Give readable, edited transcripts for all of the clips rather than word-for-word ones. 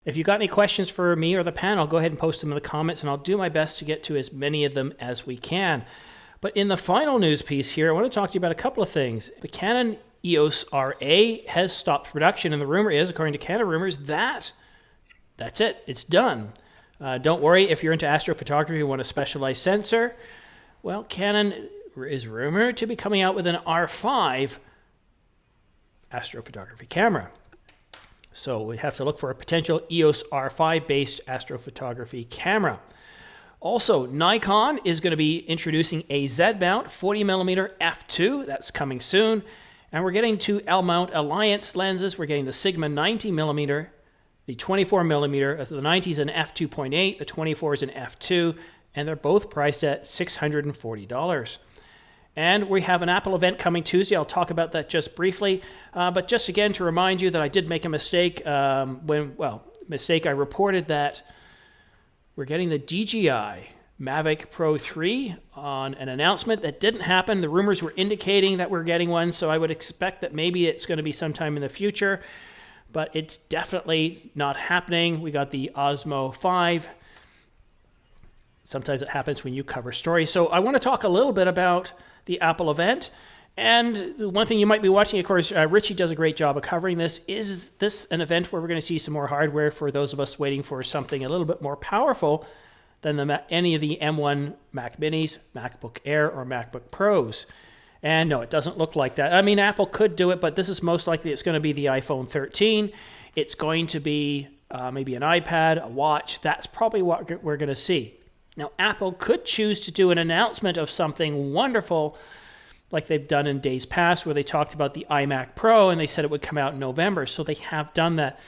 If you got any questions for me or the panel, go ahead and post them in the comments, and I'll do my best to get to as many of them as we can. But in the final news piece here, I want to talk to you about a couple of things. The Canon EOS RA has stopped production, and the rumor is, according to Canon rumors, that's it. It's done. Don't worry if you're into astrophotography and want a specialized sensor. Well, Canon is rumored to be coming out with an R5 astrophotography camera. So we have to look for a potential EOS R5 based astrophotography camera. Also, Nikon is going to be introducing a Z-mount 40mm f2. That's coming soon. And we're getting two L-mount Alliance lenses. We're getting the Sigma 90mm, the 24mm. The 90 is an f2.8, the 24 is an f2, and they're both priced at $640. And we have an Apple event coming Tuesday. I'll talk about that just briefly. But just again to remind you that I did make a mistake I reported that we're getting the DJI Mavic Pro 3 on an announcement that didn't happen. The rumors were indicating that we're getting one, so I would expect that maybe it's going to be sometime in the future, but it's definitely not happening. We got the Osmo 5. Sometimes it happens when you cover stories. So I want to talk a little bit about the Apple event. And the one thing you might be watching, of course, Richie does a great job of covering this. Is this an event where we're going to see some more hardware for those of us waiting for something a little bit more powerful than any of the M1 Mac Minis, MacBook Air, or MacBook Pros? And no, it doesn't look like that. I mean, Apple could do it, but this is most likely it's going to be the iPhone 13. It's going to be maybe an iPad, a watch. That's probably what we're going to see. Now, Apple could choose to do an announcement of something wonderful like they've done in days past, where they talked about the iMac Pro and they said it would come out in November. So they have done that.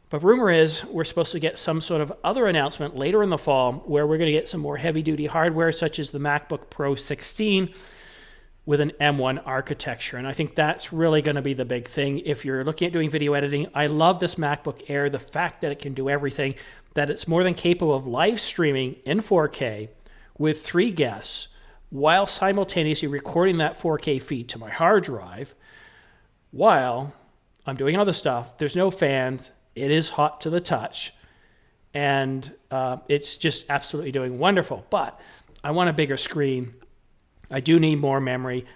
But rumor is we're supposed to get some sort of other announcement later in the fall where we're going to get some more heavy-duty hardware, such as the MacBook Pro 16 with an M1 architecture. And I think that's really going to be the big thing. If you're looking at doing video editing, I love this MacBook Air, the fact that it can do everything, that it's more than capable of live streaming in 4K with 3 guests, while simultaneously recording that 4K feed to my hard drive while I'm doing other stuff. There's no fans. It is hot to the touch. And it's just absolutely doing wonderful. But I want a bigger screen. I do need more memory.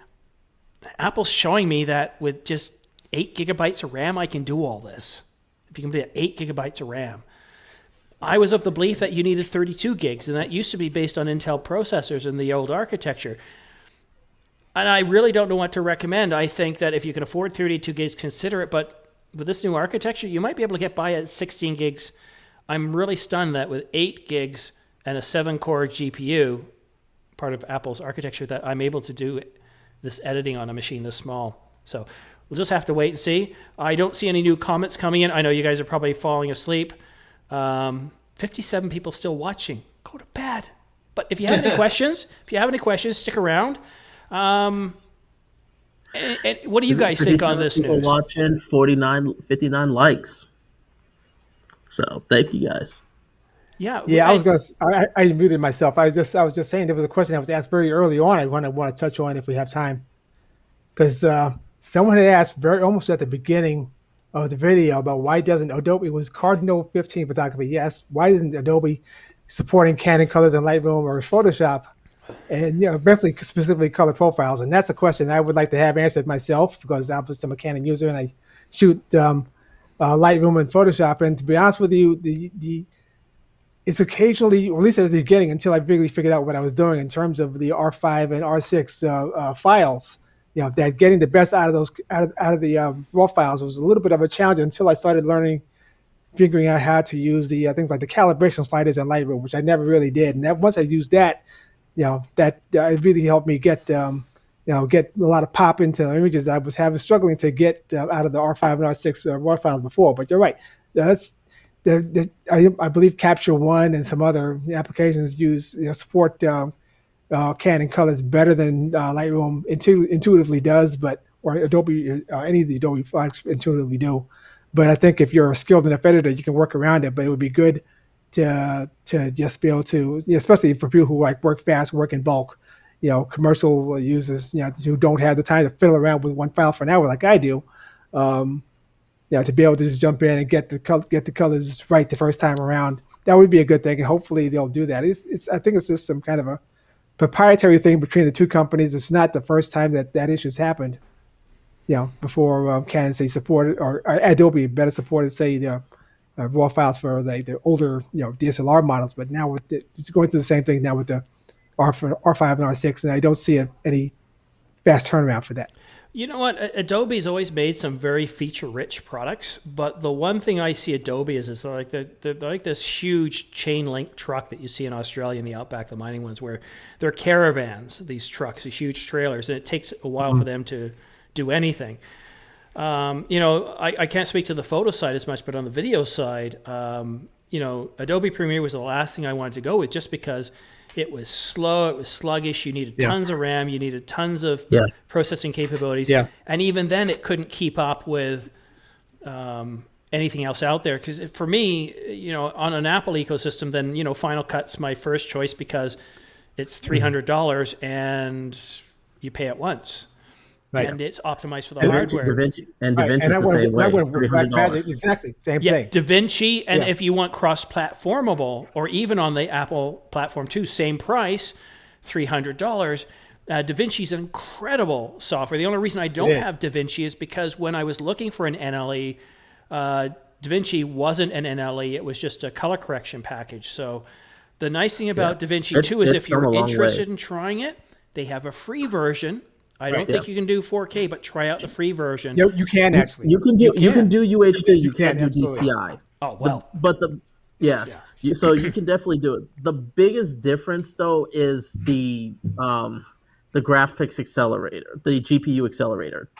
Apple's showing me that with just 8 gigabytes of RAM, I can do all this. If you can get 8 gigabytes of RAM. I was of the belief that you needed 32 gigs, and that used to be based on Intel processors and the old architecture. And I really don't know what to recommend. I think that if you can afford 32 gigs, consider it. But with this new architecture, you might be able to get by at 16 gigs. I'm really stunned that with 8 gigs and a 7-core GPU, part of Apple's architecture, that I'm able to do this editing on a machine this small. So we'll just have to wait and see. I don't see any new comments coming in. I know you guys are probably falling asleep. 57 people still watching. Go to bed. But if you have any questions, stick around. And what do you guys think on this people news? Watching 59 likes. So thank you guys. Yeah, Yeah, I muted myself. I was just saying there was a question that was asked very early on. I want to touch on if we have time, because someone had asked almost at the beginning of the video about why doesn't Adobe, it was Cardinal 15 photography. Yes, why isn't Adobe supporting Canon colors in Lightroom or Photoshop, and eventually specifically color profiles? And that's a question I would like to have answered myself, because I'm a Canon user and I shoot Lightroom and Photoshop. And to be honest with you, it's occasionally, or at least at the beginning, until I really figured out what I was doing in terms of the R5 and R6 files. That getting the best out of those out of the raw files was a little bit of a challenge until I started figuring out how to use the things like the calibration sliders in Lightroom, which I never really did. And once I used that, that it really helped me get get a lot of pop into images that I was struggling to get out of the R5 and R6 raw files before. But you're right. I believe Capture One and some other applications support Canon colors better than Lightroom intuitively does, or Adobe, any of the Adobe products intuitively do. But I think if you're a skilled enough editor, you can work around it. But it would be good to just be able to, especially for people who work fast, work in bulk, commercial users, who don't have the time to fiddle around with one file for an hour like I do. to be able to just jump in and get the colors right the first time around. That would be a good thing, and hopefully they'll do that. It's I think it's just some kind of a proprietary thing between the two companies. It's not the first time that issue's happened. Before Canon say supported or Adobe better supported say the raw files for the older DSLR models, but now it's going through the same thing now with the R5 and R6, and I don't see any fast turnaround for that. You know what? Adobe's always made some very feature-rich products, but the one thing I see Adobe is they're like this huge chain link truck that you see in Australia in the outback, the mining ones, where they're caravans. These trucks, these huge trailers, and it takes a while for them to do anything. I can't speak to the photo side as much, but on the video side, Adobe Premiere was the last thing I wanted to go with, just because it was slow, it was sluggish. You needed tons of RAM, you needed tons of processing capabilities, and even then, it couldn't keep up with anything else out there. Because for me, on an Apple ecosystem, then Final Cut's my first choice because it's $300 and you pay it once. Right. And it's optimized for the hardware. DaVinci's the same way. $300. Exactly, same thing. DaVinci, and if you want cross-platformable, or even on the Apple platform too, same price, $300. DaVinci's an incredible software. The only reason I don't have DaVinci is because when I was looking for an NLE, DaVinci wasn't an NLE. It was just a color correction package. So the nice thing about DaVinci too is if you're interested in trying it, they have a free version. I don't think you can do 4K, but try out the free version. You can actually. You can do UHD. You can't do DCI. Oh well. So you can definitely do it. The biggest difference though is the graphics accelerator, the GPU accelerator.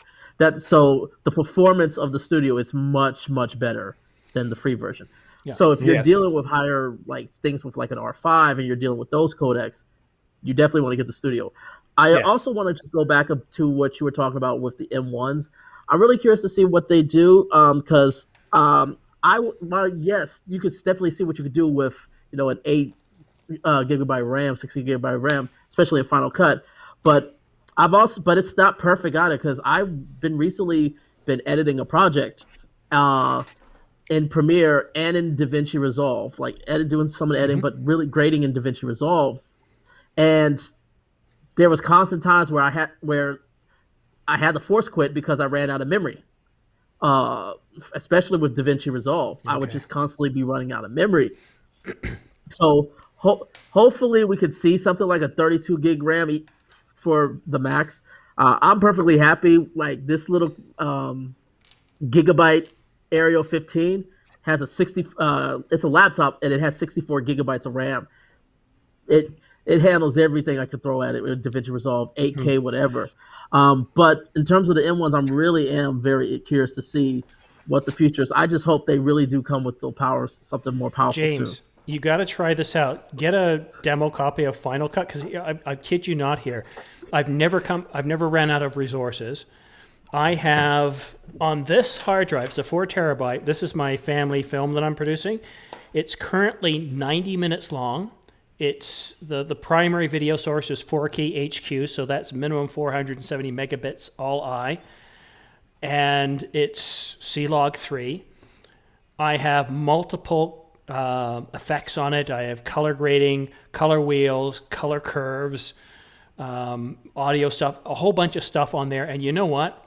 So the performance of the studio is much better than the free version. Yeah. So if you're dealing with higher things with an R5 and you're dealing with those codecs, you definitely want to get the studio. I also want to just go back up to what you were talking about with the M1s. I'm really curious to see what they do because you could definitely see what you could do with an 8 gigabyte RAM, 16 gigabyte RAM, especially in Final Cut. But it's not perfect either because I've been recently editing a project in Premiere and in DaVinci Resolve, doing some of the editing, but really grading in DaVinci Resolve, and there was constant times where I had to force quit because I ran out of memory. Especially with DaVinci Resolve, I would just constantly be running out of memory. So hopefully we could see something like a 32 gig RAM for the max. I'm perfectly happy. This little gigabyte Aerial 15 has it's a laptop and it has 64 gigabytes of RAM. It handles everything I could throw at it with DaVinci Resolve, 8K, whatever. But in terms of the M1s, am very curious to see what the future is. I just hope they really do come with something more powerful James, soon. You got to try this out. Get a demo copy of Final Cut because I kid you not here. I've never ran out of resources. I have on this hard drive, it's a 4 terabyte. This is my family film that I'm producing. It's currently 90 minutes long. It's the primary video source is 4K HQ, so that's minimum 470 megabits all I, and it's C-Log 3. I have multiple effects on it. I have color grading, color wheels, color curves, audio stuff, a whole bunch of stuff on there. And you know what?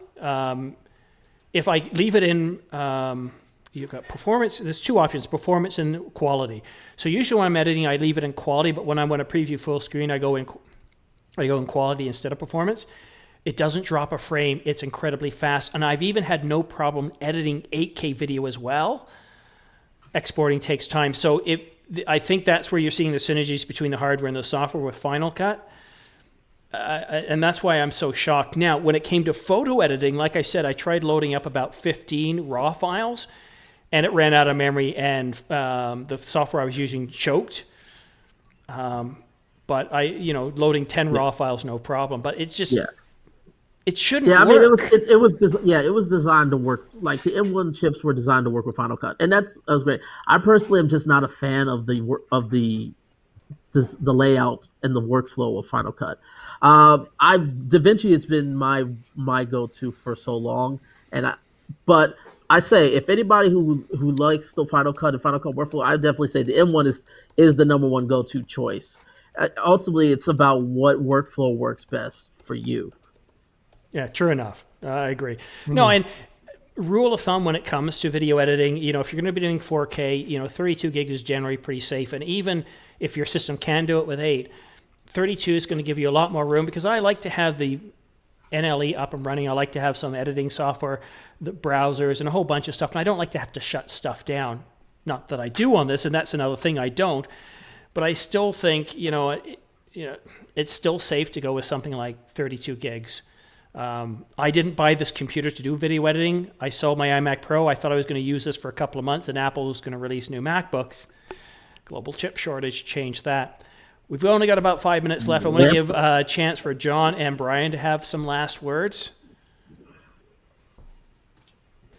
If I leave it in you've got performance. There's two options: performance and quality. So usually when I'm editing, I leave it in quality, but when I want to preview full screen, I go in quality instead of performance. It doesn't drop a frame. It's incredibly fast, and I've even had no problem editing 8K video as well. Exporting takes time, so I think that's where you're seeing the synergies between the hardware and the software with Final Cut. And that's why I'm so shocked. Now, when it came to photo editing, like I said, I tried loading up about 15 RAW files, and it ran out of memory, and the software I was using choked. But loading 10 RAW files, no problem. But it's just, it shouldn't work. It was designed to work. Like the M1 chips were designed to work with Final Cut, and that was great. I personally am just not a fan of the layout and the workflow of Final Cut. DaVinci has been my go-to for so long, but I say if anybody who likes the Final Cut and Final Cut workflow, I definitely say the M1 is the number one go-to choice. Ultimately, it's about what workflow works best for you. Yeah, true enough. I agree. No, and rule of thumb when it comes to video editing, if you're going to be doing 4K, 32 gig is generally pretty safe. And even if your system can do it with 8, 32 is going to give you a lot more room, because I like to have the NLE up and running. I like to have some editing software, the browsers, and a whole bunch of stuff. And I don't like to have to shut stuff down. Not that I do on this, and that's another thing I don't. But I still think, it's still safe to go with something like 32 gigs. I didn't buy this computer to do video editing. I sold my iMac Pro. I thought I was going to use this for a couple of months, and Apple was going to release new MacBooks. Global chip shortage changed that. We've only got about 5 minutes left. I want to give a chance for John and Brian to have some last words.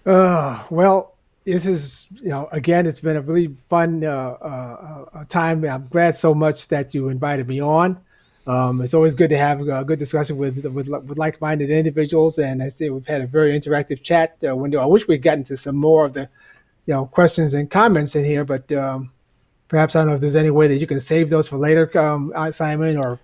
Well, this is, again, it's been a really fun time. I'm glad so much that you invited me on. It's always good to have a good discussion with like-minded individuals, and I say we've had a very interactive chat window. I wish we'd gotten to some more of the, questions and comments in here, but perhaps I don't know if there's any way that you can save those for later, Simon, or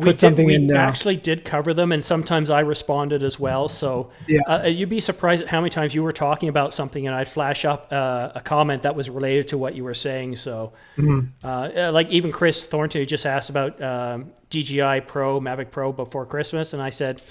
put something in. We actually did cover them, and sometimes I responded as well. So you'd be surprised at how many times you were talking about something, and I'd flash up a comment that was related to what you were saying. So, like even Chris Thornton, who just asked about DJI Pro, Mavic Pro before Christmas, and I said,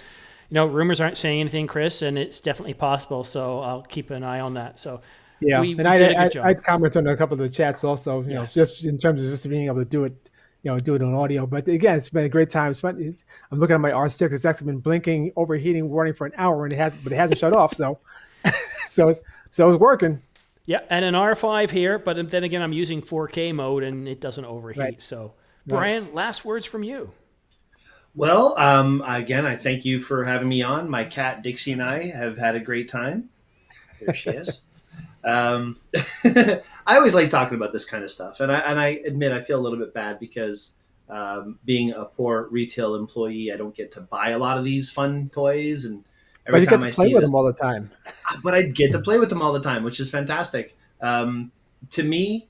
rumors aren't saying anything, Chris, and it's definitely possible. So I'll keep an eye on that. So. Yeah, we and did a good job. I'd comment on a couple of the chats also, Yes. just in terms of just being able to do it, do it on audio. But again, it's been a great time. I'm looking at my R6. It's actually been blinking, overheating, warning for an hour, and it hasn't shut off. So, so it's working. Yeah, and an R5 here, but then again, I'm using 4K mode, and it doesn't overheat. Right. So, Brian, last words from you. Well, again, I thank you for having me on. My cat Dixie and I have had a great time. There she is. I always like talking about this kind of stuff, and I admit I feel a little bit bad because being a poor retail employee, I don't get to buy a lot of these fun toys, and every time I see play with them all the time. But I get to play with them all the time, which is fantastic. To me,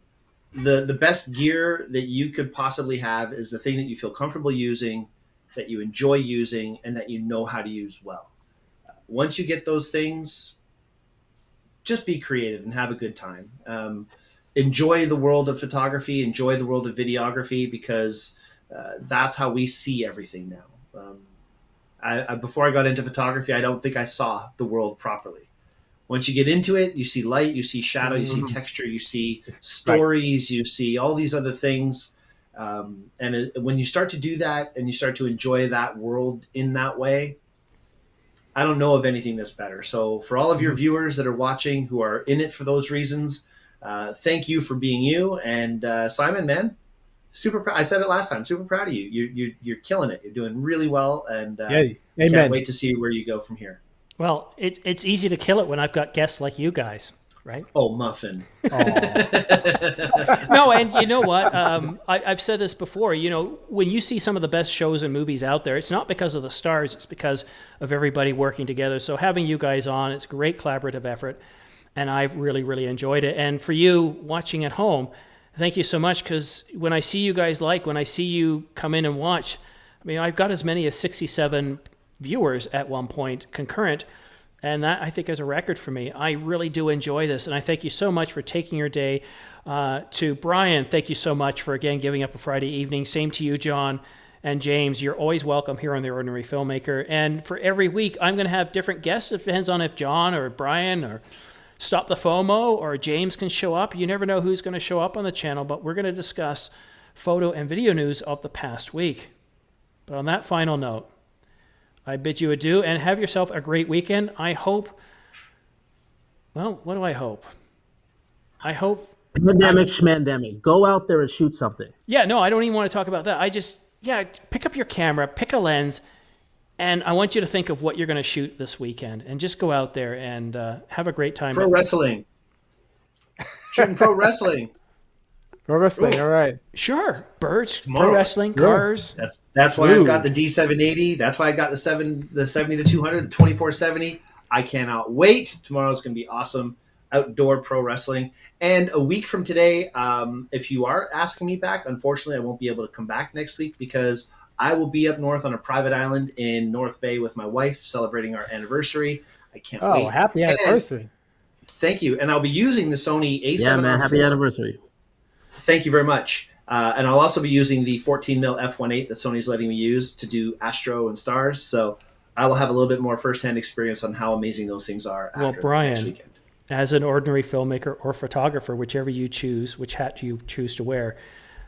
the best gear that you could possibly have is the thing that you feel comfortable using, that you enjoy using, and that you know how to use well. Once you get those things, just be creative and have a good time. Enjoy the world of photography, enjoy the world of videography, because that's how we see everything now. Before I got into photography, I don't think I saw the world properly. Once you get into it, you see light, you see shadow, you see texture, you see stories, you see all these other things. When you start to do that and you start to enjoy that world in that way, I don't know of anything that's better. So for all of your viewers that are watching who are in it for those reasons, thank you for being you. And Simon, man, super proud. I said it last time. Super proud of you. You're killing it. You're doing really well. And can't wait to see where you go from here. Well, it's easy to kill it when I've got guests like you guys, right? Oh, Muffin. No, and you know what? I've said this before. When you see some of the best shows and movies out there, it's not because of the stars. It's because of everybody working together. So having you guys on, it's a great collaborative effort, and I've really, really enjoyed it. And for you watching at home, thank you so much, because when I see you guys when I see you come in and watch, I've got as many as 67 viewers at one point concurrent, and that I think is a record for me. I really do enjoy this, and I thank you so much for taking your day. To Brian, thank you so much for again giving up a Friday evening. Same to you, John and James. You're always welcome here on The Ordinary Filmmaker. And for every week, I'm going to have different guests. It depends on if John or Brian or Stop the FOMO or James can show up. You never know who's going to show up on the channel, but we're going to discuss photo and video news of the past week. But on that final note, I bid you adieu and have yourself a great weekend. I hope, well, what do I hope? I hope... Pandemic, schmandemic. Go out there and shoot something. Yeah, no, I don't even want to talk about that. Pick up your camera, pick a lens, and I want you to think of what you're going to shoot this weekend. And just go out there and have a great time. Pro wrestling. Shooting pro wrestling. Pro wrestling, all right. Sure. Birds, Tomorrow. pro wrestling, cars. That's why I've got the D780. That's why I got the 70 to 200, the 2470. I cannot wait. Tomorrow's going to be awesome. outdoor pro wrestling. And a week from today, if you are asking me back, unfortunately, I won't be able to come back next week because I will be up north on a private island in North Bay with my wife celebrating our anniversary. I can't Oh, wait. happy And anniversary. thank you. And I'll be using the Sony A7R4. Yeah, man. Happy anniversary. Thank you very much. And I'll also be using the 14mm f1.8 that Sony's letting me use to do Astro and Stars. So I will have a little bit more firsthand experience on how amazing those things are Well, after Brian, next weekend. as an ordinary filmmaker or photographer, whichever you choose, which hat you choose to wear,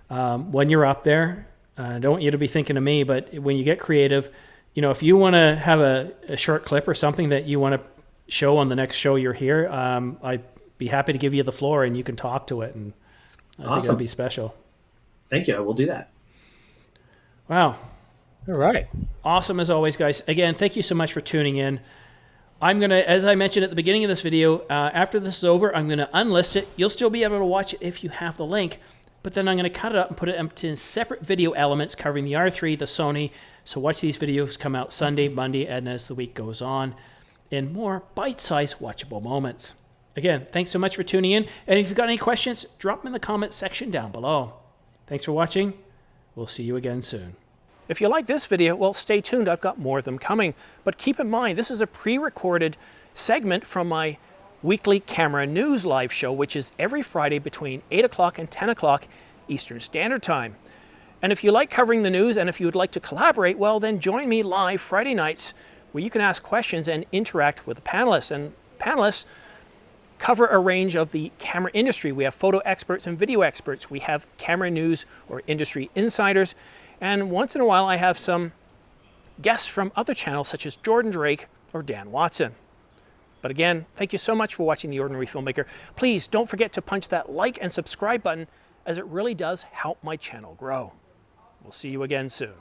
when you're up there, I don't want you to be thinking of me, but when you get creative, you know, if you want to have a short clip or something that you want to show on the next show you're here, I'd be happy to give you the floor and you can talk to it. And I think it'll be special. Thank you. I will do that. Wow. All right. Awesome as always, guys. Again, thank you so much for tuning in. I'm going to, as I mentioned at the beginning of this video, after this is over, I'm going to unlist it. You'll still be able to watch it if you have the link, but then I'm going to cut it up and put it into separate video elements covering the R3, the Sony. So watch these videos come out Sunday, Monday, and as the week goes on in more bite-sized watchable moments. Again, thanks so much for tuning in. And if you've got any questions, drop them in the comments section down below. Thanks for watching. We'll see you again soon. If you like this video, well, stay tuned. I've got more of them coming. But keep in mind, this is a pre-recorded segment from my weekly camera news live show, which is every Friday between 8 o'clock and 10 o'clock Eastern Standard Time. And if you like covering the news and if you would like to collaborate, well, then join me live Friday nights where you can ask questions and interact with the panelists. And panelists cover a range of the camera industry. We have photo experts and video experts. We have camera news or industry insiders. And once in a while, I have some guests from other channels such as Jordan Drake or Dan Watson. But again, thank you so much for watching The Ordinary Filmmaker. Please don't forget to punch that like and subscribe button, as it really does help my channel grow. We'll see you again soon.